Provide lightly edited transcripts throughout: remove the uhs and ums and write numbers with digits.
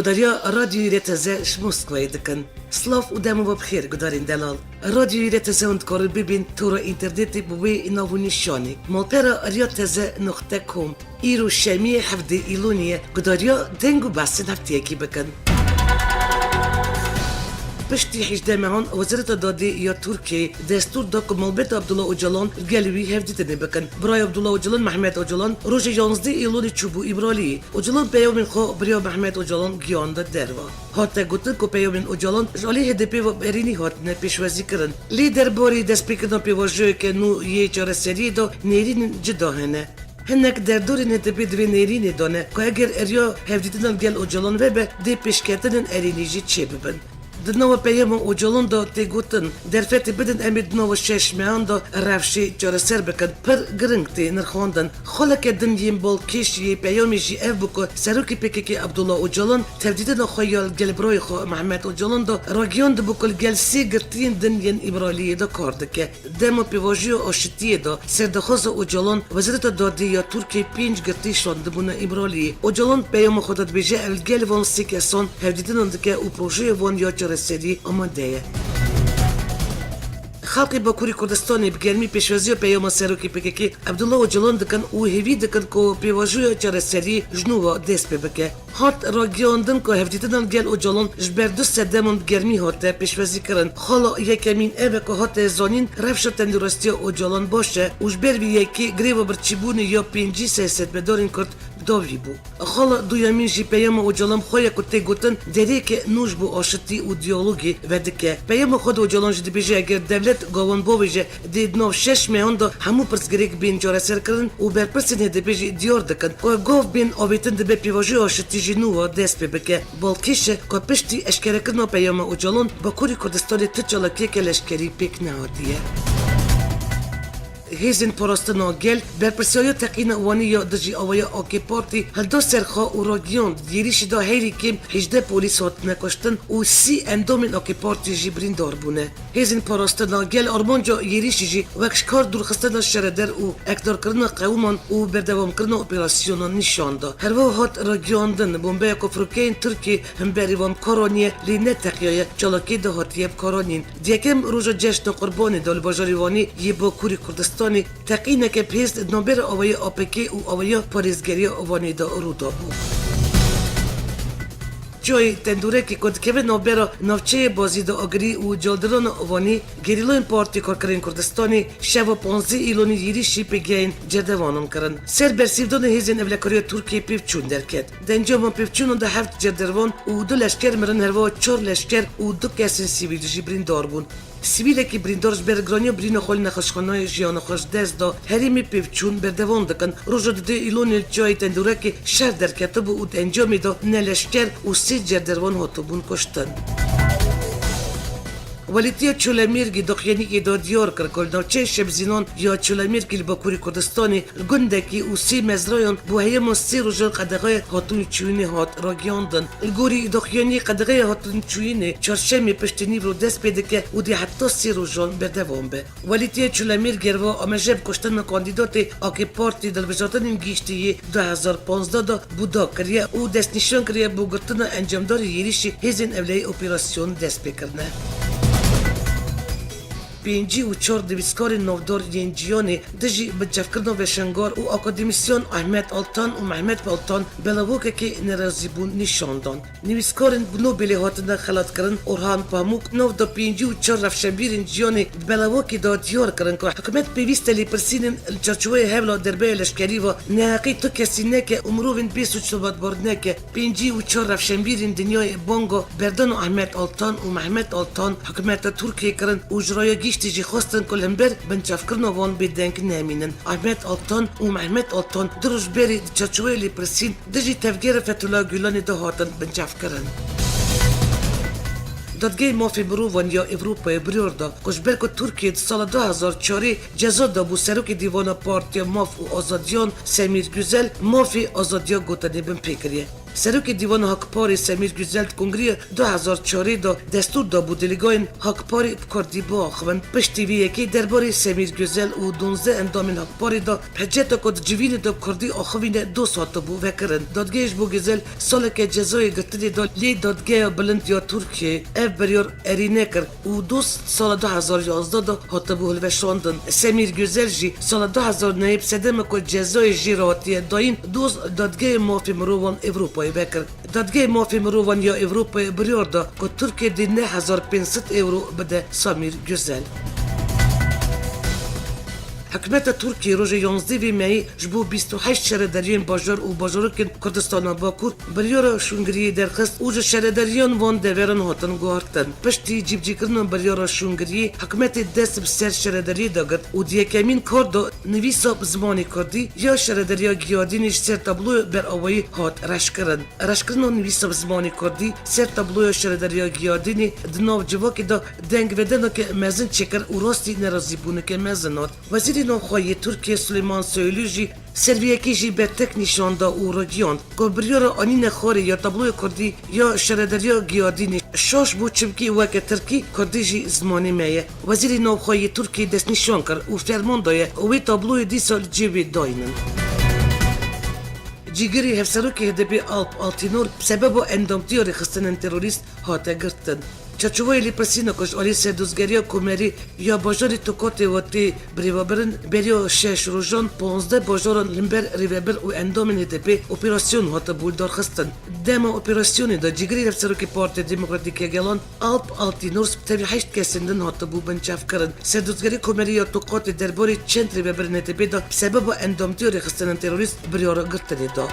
گداریا رادیوی رتزه شموسکوی دکن. سلاف و دمو بخیر گدارین دلال. رادیوی رتزه اند کار ببین تو را اینترنتی بوی ایناو نشانی. مالپرا ریاتزه نقطه کم. ایرو شمی هفته ایلونیه گداریا دنگو بسین هفته یکی بکن. پشتی 18 مهان وزارت دادی یا ترکیه دستور داد که ملبت عبدالله اوجلان گلوی هفته بکن. برای عبدالله اوجلان محمد اوجلان روز 11 ایلون چوبو ایبرالی اوجلان پیامین خو برای محمد اوجلان گیان داد دروا. حتی گفتن که پیامین اوجلان جالی هدپی و برینی هات نپیشوازی کردن. لیدر باری دست پیکردن پیواشوی که نو یه چهار سری دو نیرین جدا هنه. هنک در دوری نتپی دوی نیرینی دانه که اگر اریا هفدیدن گل اوجلان وبه دی پیشکتن ارینیجی چه ببن. دنوا پیام اوجلان دا تیگوتن در فت بدن امید دنوا شش میان دا رفشی جار سر بکن پر گرنگ تی نرخواندن خالک دن یم بال کشی پیامی جی اف بکو سروکی پکی عبدالله اوجلان تبدیدن خیال گل برای خو محمد اوجلان دا راگیان دا بکل گل سی گرتین دن ین ایبرالی دا کارده که دمو پیواجی آشتیه دا سردخواست اوجلان وزارت دادی یا ترکیه 5 گرتی شوند بونه ایبرالی اوجلان پیام خودت بیجه الگل وان سی کسان هفدیدن دکه او پروژه وان یا سری آماده. خلقی با کوری کردستانی بگرمی پیشوازی و پیام سروکی پککی عبدالله اوجلان دکن او هیوی دکن که پیواجوی چار سری جنوبا دست بکه. هات را گیاندن که هفدیدن گل اوجلان جبر دو سدمون گرمی هاته پیشوازی کرن. خالا یکمین اوه که هات زانین رفش تندرستی اوجلان باشه و جبر وی یکی گریو برچیبونی یا 5 سیاست بدارین کرد داوی بو. خالا دویامین جی پیام اوجلان خواه کتی گوتن دری که نوش بو آشتی و دیالوگی ودکه. پیام خود اوجلان جدی بیجه اگر دولت گاوان بویجه دید نو 6 میان دا همو پرسگریک بین جاره سر کرن و برپرسین هده بیجه دیار دکن که گاو بین آویتن ده به پیواجی آشتی جنوبا دست ببکه. بالکیشه که پشتی اشکره کرنا پیام اوجلان با کوری کردستانی تچالاکی که لشکری پیک نهادیه. هیزن پراستنا گل برپرسیای تقین وانی یا دجی آوای آکی پارتی هل دو سرخا و راگیان دیریش دا هیری کم 18 پولیس هات نکشتن و 30 اندامین آکی پارتی جیبرین دار بونه. هیزن پراستنا گل آرمانجا یریش جی وکشکار درخستن شردر و اکدار کردن قومان و بردوام کردن اپراسیون نشان دا. هر وقت هات راگیاندن بمبه کفروکین ترکی هم بریوان کارانیه لی نتقیای چالاکی دا هاتیب کارانین. دیگم روزا جشن قربانی دال باجاریوانی یه با کوری کردستان تقینه که پیست نوبر آوای آپکی و آوای پاریزگری آوانی دا رو دا بود. جای تندوره که کد که نوبر نوچه بازی دا آگری و جالدران آوانی گریلوین پارتی کارکرین کردستانی شب 15 ایلونی یری شیپ گین جدوانم کرن. سر برسیدون هیزن اولکاری ترکیه پیفچون درکت. دنجام پیفچون دا 7 جدروان و 2 لشکر مرن هروا 4 لشکر و 2 کسین سیویل جیبرین دار بون. سیویل که بریندارش برگرانی و برین خال نخشخانای جیان خوش دست دا هریمی پیفچون بردوان دکن. روز ده ایلون جای تندوره که شهر درکت بود و انجامی دا نلشکر و 3 جدروان هاتوبون کشتن. ولیتیا چولمیرگی دخیانی که دا دیار کرکل نوچه شبزینان یا چولمیرگی لباکوری کردستانی گندکی و 3 مزرایان بو هیمون 3 روزان قدغای هاتون چوینی هات را گیاندن. الگوری دخیانی قدغای هاتون چوینی چارشمی پشتینی رو دست پیده که و دی حتی 3 روزان بردوان به. ولیتیا چولمیرگی رو آمجب کشتن کاندیدات آکی پارتی در وزارتن گیشتی 2015 دا بودا کریه و دست نشان کریه بو گرتن انجامدار یریشی هیزن اولی اپراسیون دست بکرنه. 5 و 4 دویسکار نودار ینجیانی دجی بجفکردن و شنگار و اکادمیسیون احمد آلتان و محمد آلتان بلاوکه که نرازی بون نشاندن. نویسکارن بنو بلی هاتن خلات کرن اورهان پاموک نو دا 5 و 4 رفشنبیر ینجیانی بلاوکه دا دیار کرن که حکومت پیویستلی پرسینن چرچوه هولا دربه لشکری و نهاقی تو کسی نه که امروین 20 صوبات برد که 5 و 4 رفشنبیر دنیای بانگو بردن احمد آلتان و محمد آلتان حکومت ترکیه کرن اجرای تيجي خواستن كلهم بر بنشافكرنا وان بدنك نامينن احمد آلتان و محمد آلتان دروش بری چچویلی پرسین دجی تفجیر فتولا گولانی ده هاتن بنشافكرن. دادگاه مافی بروان یا اروپای بریوردا کشبر که ترکیه سال 2004 جزا دا بو سروک دیوان پارتی ماف و آزادیان سمیر گوزل مافی آزادیا گوتنی بن پیکریه. سروک دیوان هاکپاری سمیر گزل کنگری 2004 دا دستور دا بود دلیگاین هاکپاری کردی با خوان پشتی وی یکی درباره سمیر گزل و 12 اندامین هاکپاری دا حجت کد جوین دا کردی آخوین 2 ساعت بو وکرن دادگیش بو گزل سال که جزای گرتنی دا لی دادگاه بلند یا ترکیه اف بریار ارینه کرد و 2 سال 2011 دا هات بو هلوشاندن سمیر گزل جی سال 2009 سدم کد جزای جیراتی داین دوز دادگاه مافی مروان اروپای بکر دادگاه مافی مروان یا اروپای بریار دا که ترکیه دی 9500 euro بده سمیر گزل حکومت ترکیه روز 11 می جبو 28 شهرداریان باجار و باجارکن کردستان باکور بریار شونگری درخست اوج شهرداریان وان دوران هاتن گوارتن پشتی جیبجی کردن بریار شونگری حکومت دست بسر شهرداری داگرد و دیکمین کار دا نویسا زمانی کردی یا شهرداریا گیادینش سر تابلو بر آوایی هات رشکرن نویسا زمانی کردی سر تابلو شهرداریا گیادینی دناو جواکی دا دنگ ودن که مزن چکر و راستی نرازی بونه که مزنات وزیر نوخوای ترکیه سلیمان سویلوجی سرویکی جی به تک نشان دا او رگیاند که بریار آنین خوری یا تابلوی کردی یا شهرداریا گیادینی شاش بو چمکی وکه ترکی کردی جی زمانی میه وزیر نوخوای ترکیه دست نشان کرد و فرمان دایه وی تابلوی دی سال جیبی داینن جیگری هفسروکی هدبی آلتینور سبب اندامتیار خستن تروریست هاته گرتن چچوای لیپرسینو کش آلی سدوزگریا کومری یا باجاری توکاتی وقتی بریوابرن بریا 6 روزان 15 باجاران لمبر ریوابر و اندامن هدبی اپراسیون هاته بولدار خستن دم اپراسیونی دا جیگری هفسروکی پارتی دموکراتیک گلان آلتینورس تبی 8 کسندن هاته بو بنچاف کرن سدوزگری کومری یا توکاتی درباری چند ریوابرن هدبی دا سبب اندامتیار خستن تروریست بریار گرتنی دا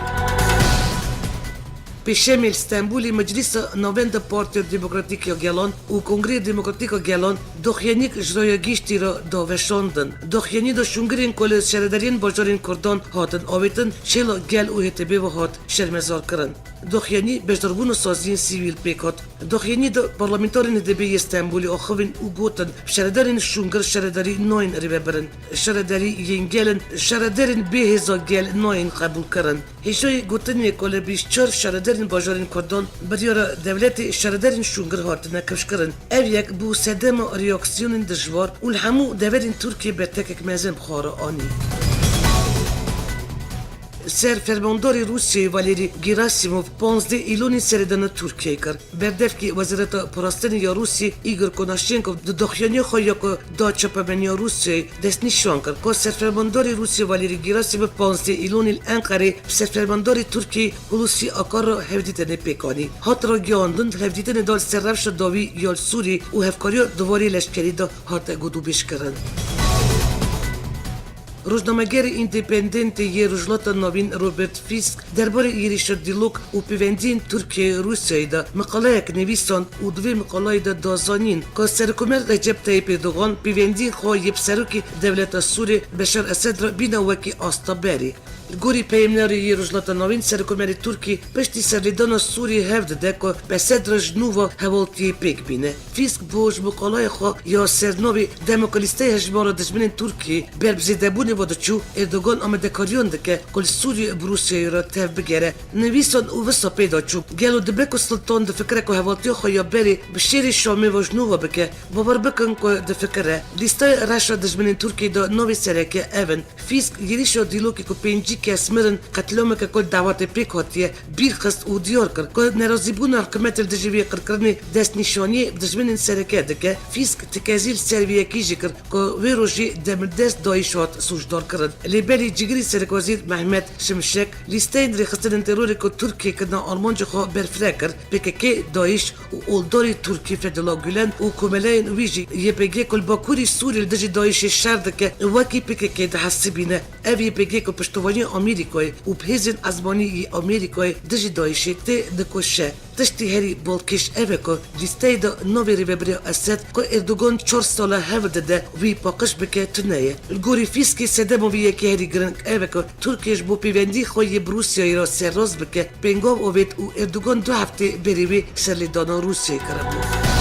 پیشم استانبولی مجلس نوند پارتی دموکراتیک گلان و کنگره دموکراتیک گلان دخیانیک جرای گیشتی را داوشاندن دخیانی دا شونگرین کل شهردارین باجارین کردان هاتن آویتن شیلا گل و هتبی و هات شرمزار کرن دخیانی بجدربون سازین سیویل پیکات دخیانی دا پارلمانتارین دبی استانبولی آخوین و گوتن شهردارین شونگر شهرداری ناین ریبرن شهرداری ینگلن شهردارین به هزار گل ناین قبول کرن هیچای گوتنی کل 24 شهردارین باجارین کردان بریار دولت شهردارین شونگر هاتنه کش کرن او یک بو سدم ریاکسیون دجوار و الهمو دولین ترکیه به تکک مزم خار آنی سر فرمانداری روسیه والری گراسیموف 15 ایلونی سردن ترکیه کرد بردفکی وزارت پراستن یا روسیه ایگور کناشچنکوف دخیانی خواه که دا چپمنیا روسیه دست نشان کرد که سر فرمانداری روسیه والری گراسیموف 15 ایلونی انقره سر فرمانداری ترکیه هلوسی آکار را هفدیتن پیکانی هات را گیاندن هفدیتن دال سررفش داوی یال سوری و هفکاری دواری لشکری دا هات گدوبش کرد روزنامه‌گر ایندیپندنت یه روزلات نوین روبرت فیسک درباره ایریش دیالوگ و پیوندین ترکیه روسیه دا مقاله یک نویسان و دوی مقاله دا دازانین که سرکومر رجب طیب اردوغان پیوندین خواه یب سروکی دولت سوری بشار اسد را بینا وکی آستا بری گوری پیمناری یه روزلات نوین سرکومر ترکی پشتی سردان سوری هفت ده که به صدر جنوبا حوالتی پیک بینه فیسک بوش مقاله خواه یا سرنوی دموکرالیسته هجمار دشمن ترکی بربزیده بونه ودچو اردوغان آمده کاریان دکه کل سوری بروسیه را تف بگیره نویسان او وسا پیدا چوب گلو دبکو سلطان دفکره که حوالتی خواه بری به شیر شامی و جنوبا بکه باور بکن که دفکره لیستای رشا دشمن ترکی دا نوی سرکه اون فیسک یریشا دیلوکی که پینجی که اسمرن قتلومه که کل دعوات پیک هاتیه بیر خست و دیار کرد که نرازی بون حکومت دجوی قرقرنی دست نشانی دشمن سرکه دکه فیسک تکازیل سرویه کیجی کرد که وی روشی دم دست دایشات سوشدار کرد لیبری جگری سرکوزیر محمد شمشک لیستین ریخستن تروری که ترکیه کدنا آلمانجا خواه برفره کرد پککی دایش و اولداری ترکی فدلا گلن و کملین ویجی یه پگی کل باکوری سوری دجی دایش شرد که وکی پککی ده حسبینه اوی پگی که پشتوانی آمریکای و بهزن ازمانی آمریکای دجی دایشی تی دکوشه تشتی هری بالکش اوه که لیسته دا نوی ریبری اسد که اردوغان 4 ساله هفته ده وی پاکش بکه تنهیه الگوری فیسکی سدم وی یکی هری گرنگ اوه که ترکیش بو پیوندی خوی بروسیایی را سرراز بکه پنگاو اوید و اردوغان 2 هفته بریوی سرلیدانا روسیه کرده بود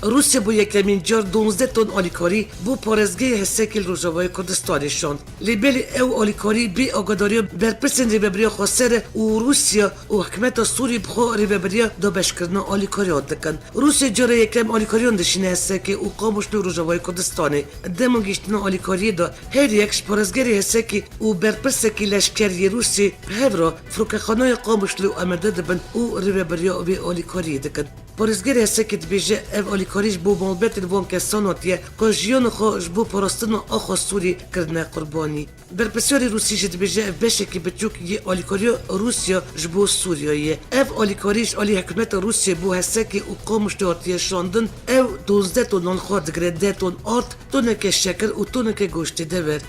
روسیه بو یکمین جار 12 تن آلیکاری بو پارێزگەی هەسێکی ڕۆژاوای کوردستانی شاند. لێبێلی ئەو ئالیکاری بێ ئاگاداریە بەرپرسên rêveberiya Xweser û Rûsya û hikûmeta Sûrî bi xwe rêveberiya dabeşkirina alîkariyan dikin. Rûsya cara yekem alîkariyan dişîne Hesekê û Qamişlî û Rojavayê Kurdistanê. Dema gîştina alîkariyê de her yek ji parêzgerê Hesekê û berpirsekî leşkeriyê Rûsyê bi hev re firokexanaya Qamişlî û Amedê dibin û rêveberiya vê alîkariyê dikin. Parêzgerê Hesekê dibêje ev alîkarî ji bo malbatên van kesan hatiye ku jiyana xwe ji bo parastina axa Sûrî kirine qurbanî. Berpirsyarê Rûsî jî dibêje ev beşekî biçûk yê alîkariya Rûsya ji bo Sûriyayê ye. Ev alîkarî ji alî hikûmeta Rûsyê bû Hesekê û Qamişlî hatiye şandin. Ev 12 tonan xwe digire 10 ton art, toneke şekir û toneke goştê dever.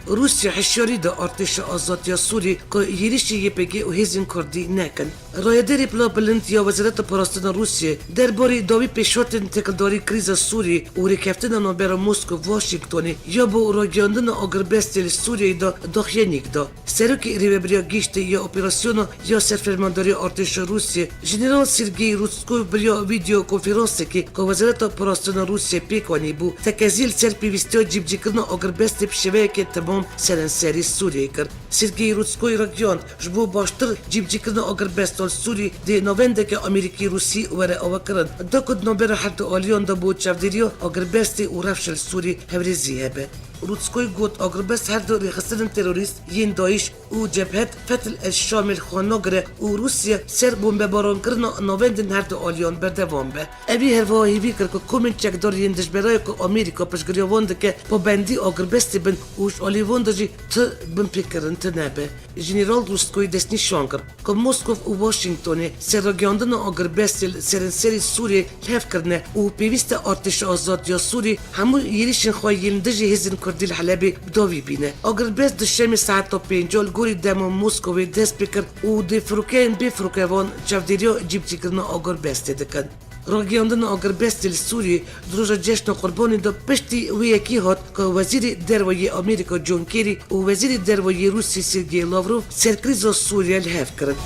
Rusya hişyarî da artêşa azadiya Sûrî ku yêrişê YPG û hêzên Kurdî nekin. Rayedarê Bila Bilind ya Wezareta Parastina Rûsyê derbarê dawî pêşhatên têkildarî krîza Sûrî û rêkeftina navbera Moskw Washingtonê ya bo ragiyandina agirbestê li Sûriyeyê da daxuyanîk da. Serokê rêveberiya gîştê ya operasyona ya serfermandariya artêşa Rûsyê Jeneral Sergey Rutskoy biriya video konferansekê ku Wezareta Parastina Rûsyê pêk wanî bû tekezî li ser pêwîstiya cîbcîkirina agirbestê bi şeveyekê temam serenserî Sûriyê kir. Sergey Rutskoy ragiyand ji bo baştir cîbcîkirina agirbest Sûrî dê navendeke Amerîkî Rûsî were avakirin. Dakud navbera her du aliyan da bo çavdêriya agirbestê û rewşa li Sûrî hevrêzî hebe. Rutskoy got agirbest her du rêxistinên terorîst yên Daîş û Cebhet Fetil el-Şamê xwe nagire û Rûsya ser bombebaronkirina navendên her du aliyan berdewam be. Evî herwiha hêvî kir ku komên çekdariyên dijberaya ku Amerîka piştgiriya wan dike pabendî agirbestê bin û ji alî wan de jî ti binpêkirin ti nebe. Jeneral Rutskoy destnîşan kir ku Moskw û Washingtonê serragiyandina agirbestê li serenserî Sûriyê hev kirine û pêwîst e artêşa azadiya Sûrî hemû yêrişên xwe yên dijî hêzên Kurdî li Helebê bidawî bîne. Agirbest di şemê saeta 5 li gorî dema Moskowê dest pê kir û dê firokeyên bê firokevan çavdêriya cîbcîkirina agirbestê dikin. Ragiyandina agirbestê li Sûriyê di roja ceşna qurbanê de piştî wê yekî hat ku Wezîrê Derweyê Amerîka John Kerry û Wezîrê Derweyê Rûsî Sergey Lavrov serkrîza Sûriye li hev kirin.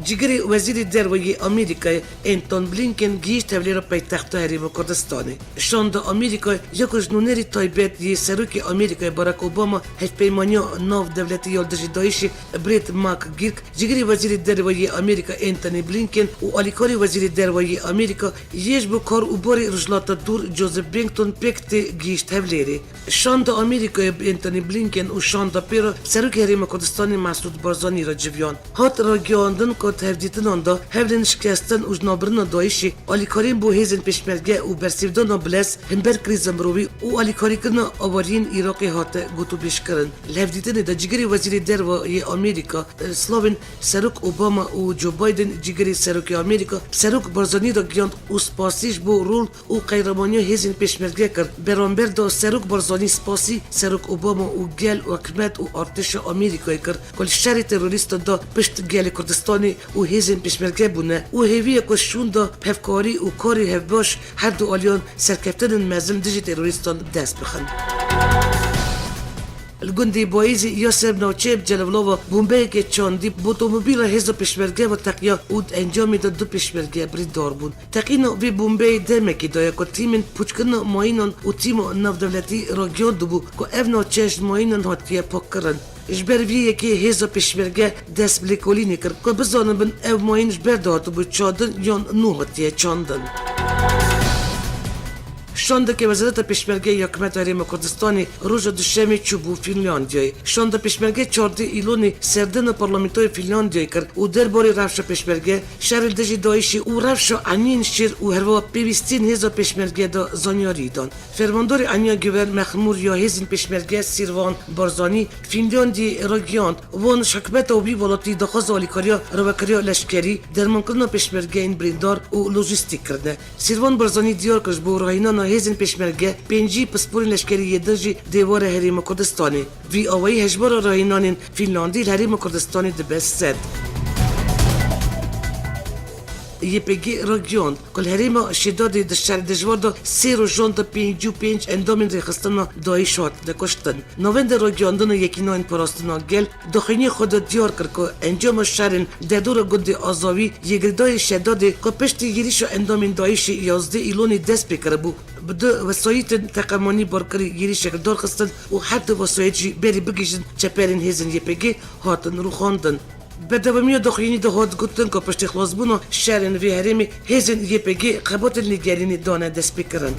Cigirê Wezîrê Derweyê Amerîkayê Anton Blinken gihîşt hevlêra paytexta Herêma Kurdistanê. Şanda Amerîka ya ku ji nûnerî taybet yê Serokê Amerîkayê Barack Obama hevpeymaniya navdewletî ya dijî Daişê Brett McGurk, cigirê Wezîrê Derweyê Amerîka Antony Blinken û alîkarê Wezîrê Derweyê Amerîka yê ji bo kar û barê Rojhilata Dûr Joseph Blinken pêk tê gihîşt hevlêrê. Şanda Amerîkayê Antony Blinken û şanda pêra Serokê Herêma Kurdistanê Mesûd Barzanî ra civiyan. Hat ragiyandin ku tevdîtinan da hevlên şikestin û ji navbirina Daişê alîkariyên bo hêzên pêşmerge û bersêvdana bilez hember krîza mirovî û alîkarîkirina avariyên Iraqê hate gotûbêjkirin. Li hevdîtinê de cigirê Wezîrê Derweyê Amerîka slavên Serok Obama û Joe Biden cigirê Serokê Amerîka Serok Barzanî ra giyand û spasî ji bo rol û qeyremaniya hêzên pêşmerge kir. Beramber da Serok Barzanî spasî Serok Obama û gel û hikûmet û artêşa Amerîkayê kir ku li şerê terorîstan da pişt gelê Kurdistanê û hêzên pêşmerge bûne û hêviye ku şûn da hevkarî û karê hevbaş her du aliyan serkeftinên mezin dijî terorîstan dest bixin. Li gundê Baîzê ya sernavçeyê Celevlova bombeyekê çandî bi otomobîla hêza pêşmerge ve teqiya û encamê de du pêşmerge birîndar bûn. Teqîna vê bombeyê demekê daye ku tîmên pûçkirina mayînan û tîma navdewletî ragiyand dibû ku ev navçe ji mayînan hatiye pakkirin. Ji ber vê yekê hêza pêşmerge dest bi lêkolînê kir ku bizanin bin ev mayîn ji ber de hatibû çandin yan nû hatiye çandin. Şandakê Wezareta Pêşmerge ya Hikûmeta Herêma Kurdistanê roja duşemê çû bû Fînlandiyayê. Şanda pêşmerge 14 îlonê serdana parlamentoya Fînlandiyayê kir û derbarê rewşa pêşmerge, şerê dijî Daişê û rewşa eniyên şêr û herwiha pêwîstiyên hêza pêşmerge da zanyarî dan. Fermandarê eniya Güven Mexmûr ya hêzên pêşmerge Sîrvan Barzanî Fînlandiyê ragiyand wan ji hikûmeta wî welatî daxwaza alîkariya rêvekiriya leşkerî, dermankirina pêşmergeyên birîndar û lojîstîk kirine. Sîrvan Barzanî diyar kir ji bo rahînana hêzên pêşmerge pêncî pisporên leşkerî yê jî dêwara Herêma Kurdistanê. Vî awayî hejbara rahînanên Fînlandî li Herêma Kurdistanê dibe sed. یپگی رگیون کل هریم شداد دشار دجوار سی روزان تا 55 اندامین ریخستان دایش هات دکشتن. نوند رگیاندن یکی نوین پراستنا گل دخینی خود دیار کرد که انجام شرن دور گود آزاوی یگردای شداد که پشت گیریش اندامین دایش 11 ایلونی دست بکره بو بده وسایت تقامانی برکری گیریش دار خستن و حتی وسایتی بری بگیشن چپرین هزن یپگی هاتن رو خواندن. بدومی دخینی ده هات گفتن که پشت خلاص بونو شرن وی هرمی هزن یپگی قبات نگرینی دانه دست بکرن.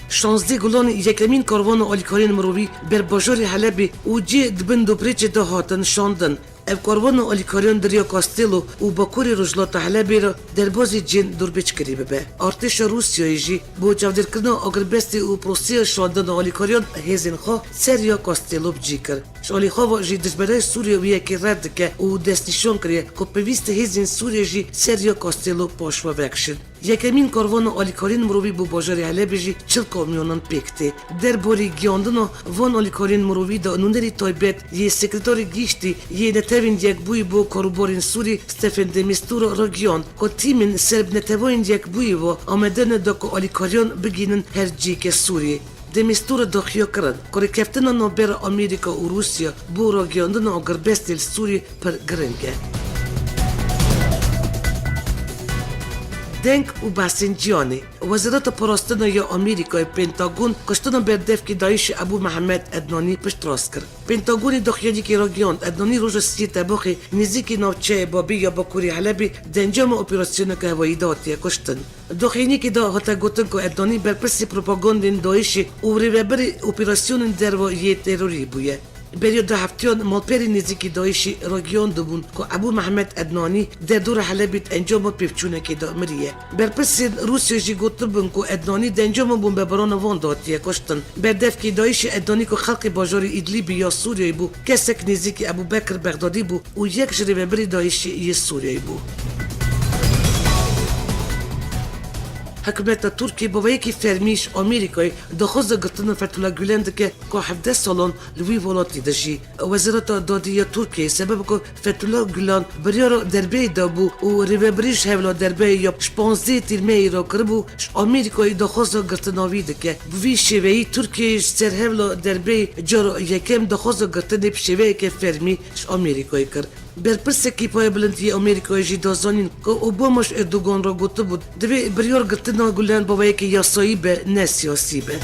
16 گلان یکمین کاروان آلیکارین مروی بر بازار حلب و جی دبن دو پریچ ده هاتن شاندن. اف کاروان آلیکاریان دریا کاستیلو و باکوری رجلات حلبی را در بازی جن دوربیچ کریبه به. ارتش روسیایی جی با جودرکردن آگربستی و پروسی شاندن آلیکاریان هزین خواه سریا کاستیلو بجی کرد. شالی خواه جی دجبرای سوریا ویا که رد که و دستنشان کریه که پیوست هزین سوریا جی سریا کاستیلو پاشوا وکشن. یکمین کاروان آلیکارین مروی بو بازار حلب جی 40 کامیونان پیکته. در باری گیاندن وان آلیکارین مروی دا نونری تایبت یه سکرتاری گیشتی یه نتوین یک بوی بو کاروبارین سوری استفن دمیستور را گیاند که تیمین سرب نتوین یک بوی و آمدن دا که آلیکاریان بگینن هر جیک سوری. دمیستور داخیا کرد که رکفتن نوبر امریکا و روسیا بو را گیاندن آگربستیل سوری پر گرنگه. دنگ و باسنجیانی وزارت پراستن یا آمریکای پنتاگون کشتن بردف که دایش ابو محمد ادنانی پشت راست کرد. پنتاگون داخلی که را گیاند ادنانی روز سی تباخی نزدیک ناوچه بابی یا باکوری حلبی دنجام اپراسیون که هوایی داتی کشتن. داخلی که دا هتا گوتن که ادنانی برپرسی پروپاگاندین دایشی و ریوبری اپراسیون در و یه تروری بویه. برای ده هفتیان مالپری نزدیکی دایشی را گیانده بون که ابو محمد ادنانی در دور حلبیت انجام پیفچونه که دا مریه. برپس روسیه جی گوته بون که ادنانی در انجام بون ببران وان داتیه کشتن. بردف که دایش ادنانی که خلق باجار ایدلیبی یا سوریه بو کسک نزدیکی ابو بکر بغدادی بو و یک جریوه بری دایشی یه سوریه بو. حکومت ترکیه با یکی فرمیش آمریکایی دخوز گرتن فتولا گولند که 17 سالان لوی ولاتی داشتی. وزارت دادی ترکیه سبب که فتولا گولان بریار دربی دابو و ریوبریش هولا دربی یا 15 تیرمه را کربو آمریکایی دخوز گرتن آویده که بوی شوی ترکیه سر هولا دربی جار یکم دخوز گرتن بشوی که فرمی آمریکایی کرد. برپرسه کی پای بلندی آمریکایی جی دازانین که اوباماش اردوگان را گفته بود دوی بریار گرتنا گولن بابایی که یاسایی به نه سیاسی به.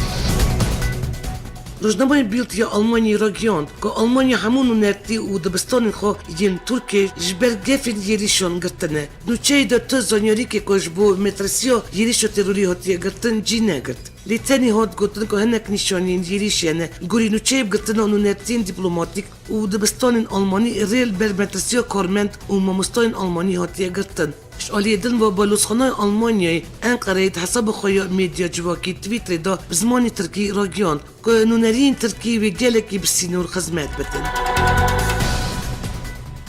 روزنامه بیلد یا آلمانی را گیاند که آلمانی همون نرتی و دبستان خو ین ترکیه جبر گفین یریشون گرتنه. نوچه دا تو زانیاری که کش بو مترسیا یریشو تروری هاتیه گرتن جی نگرد. لیتنی هات گفتن که هنک نشانین یریش یعنی گوری نوچه بگرتن آنو نرتین دیپلوماتیک و دبستان آلمانی ریل بر مترسیا کارمند و ماموستان آلمانی هاتیه گرتن. شالی دن و بالوسخانه آلمانیای انقره حساب خوی میدیا جواکی توییتر دا بزمانی ترکی را گیاند که نونرین ترکی و گلکی بسینور خدمت بدن.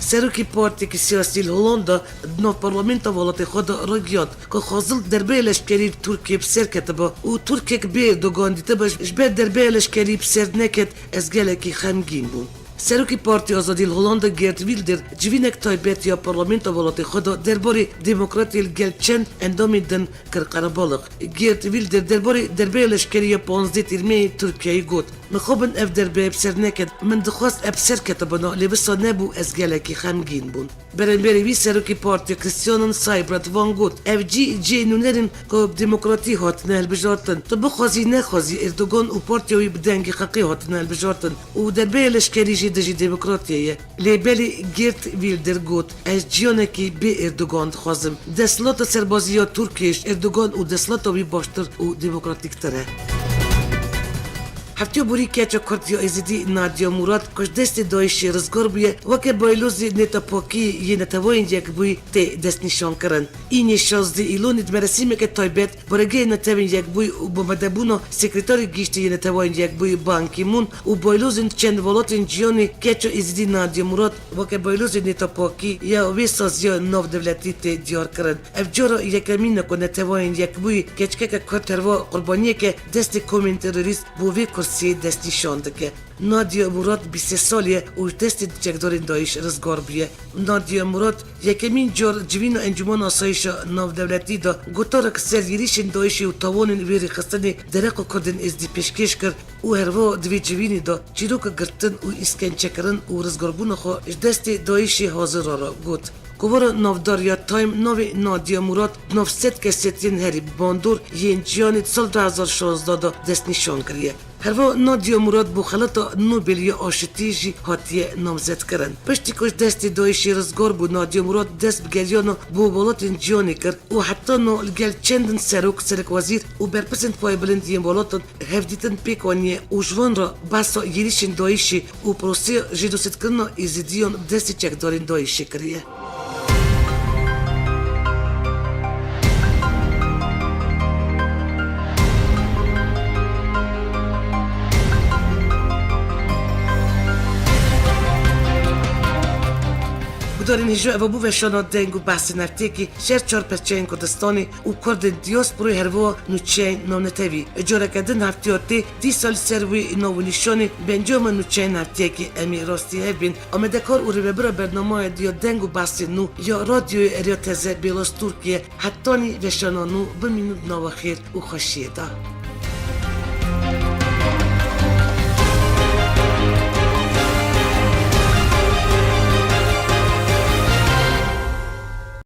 سروکی پارتی که سیاسی هولندا دنو پارلمنت ولات خود را گیاند که خازل دربه لشکری ترکیه بسر کتبه و ترکیه که بیر دوگان دیده باش جبه دربه لشکری بسر نکت از گلکی خمگین بون. سروکی پارتی آزادی هولندا گرت ویلدر جوینک تایبت یا پارلمنت ولات خود درباره دموکراتی گلچن اندامیدن کرقربالق. گرت ویلدر درباره لشکری 15 تیرمه ترکیه گفت مخابن اف دربه بسر نکد من دخواست ابسر کتبنا لبسا نبو از گلکی خمگین بون. برن وی سروکی پارتی کریستیانن سایبرت وان گفت اف جی نونرین که دموکراتی هات نهل بجارتن تو بخوازی نخوازی اردوگان و پارتیوی بدنگی حقی هات نهل بجارتن و دربه لشکری دجی دموکراتیه لیبلی گرت ویلدر گوت از جیانکی به اردوگان خوازم دستلات سربازی ترکیش اردوگان و دستلات وی باشتر و دموکراتیک تره. هفته بوری کچا کردیا ازدی نادیا مراد کش دست دایشی رزگار بیه وکه بایلوزی نتا پاکی یه نتوین یک بوی تی دست نشان کرن. این 16 ایلون مرسیمه که تایبت برگه نتوین یک بوی و بمدبونا سکرتاری گیشتی یه نتوین یک بوی بانکیمون و بایلوزین چند ولاتین جیانی کچا ازدی نادیا مراد وکه بایلوزی نتا پاکی یا ویسازیا نو دولتی تی دیار کرن. افجارا یکمین نکو نتوین یک بوی کچکه که کرتروا قربانیه که دست کومین تروریست بوی روسیه دست نشان دکه. نادیا مراد 23 سالیه و دست جگدار داعش رزگار بیه. نادیا مراد یکمین جور جوین انجمن آسایش ناو دولتی دا گوتار کسریریش داعش و تاوان ویری خستن درق کردن از دی پیشکش کرد و هروا دوی جوینی دا چیروک گرتن و اسکنچه کردن و رزگاربون خو دست داعش حاضر را گوت. کوور نافداریا تایم ناوی نادیا مراد 900 کسیتین هری باندور ین جیانی سال 2016 دا دست نشان کریه. هروا نادیا مراد بو خلطا نوبل آشتیجی هاتیه نامزد کرن. پشتی کش دست داعش رزگار بو نادیا مراد دست بگریانو بو بالاتین جیانی کرد و حتی نو لگل چندن سرک وزیر و برپسند پای بلند ین بالاتن هفدیتن پیکانیه و جوان را بسا یریشن داعشی و پروسی جدوست کرنا ایزیدیون دستی چکدارین داعشی کریه. دارین هجوه و بو وشانا دنگو بحث نفتی که شهر چار پرچین کردستانی و کرد دیاسپوری هروا نوچین نونتوی اجاره کردن هفتیاتی 10 سال سروی نوونیشانی بنجام نوچین هفتی که امی راستی هبین آمده کار او رو برنامه دیا دنگو بحث نو یا رادیو اریا تزه بیلاس ترکیه حتانی وشانا نو بمینود نواخیر و خوشیه دا.